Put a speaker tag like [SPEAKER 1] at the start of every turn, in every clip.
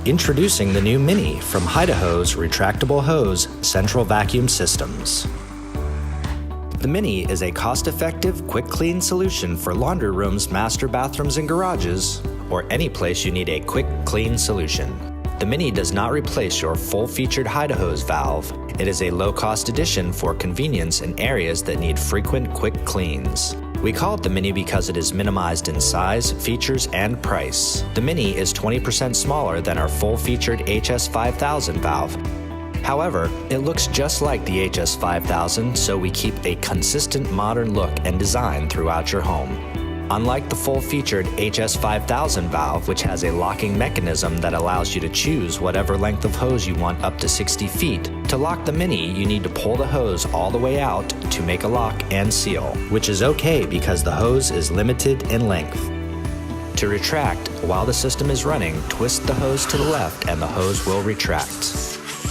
[SPEAKER 1] Introducing the new Mini from Hose Retractable Hose Central Vacuum Systems. The Mini is a cost-effective, quick clean solution for laundry rooms, master bathrooms, and garages, or any place you need a quick clean solution. The Mini does not replace your full-featured hose valve. It is a low-cost addition for convenience in areas that need frequent, quick cleans. We call it the Mini because it is minimized in size, features, and price. The Mini is 20% smaller than our full-featured HS5000 valve. However, it looks just like the HS5000, so we keep a consistent modern look and design throughout your home. Unlike the full-featured HS5000 valve, which has a locking mechanism that allows you to choose whatever length of hose you want up to 60 feet, to lock the Mini, you need to pull the hose all the way out to make a lock and seal, which is okay because the hose is limited in length. To retract, while the system is running, twist the hose to the left and the hose will retract.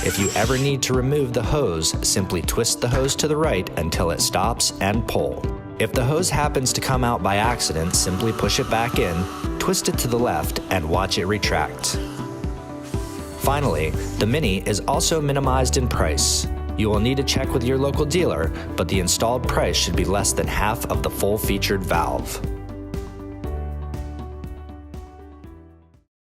[SPEAKER 1] If you ever need to remove the hose, simply twist the hose to the right until it stops and pull. If the hose happens to come out by accident, simply push it back in, twist it to the left, and watch it retract. Finally, the Mini is also minimized in price. You will need to check with your local dealer, but the installed price should be less than half of the full-featured valve.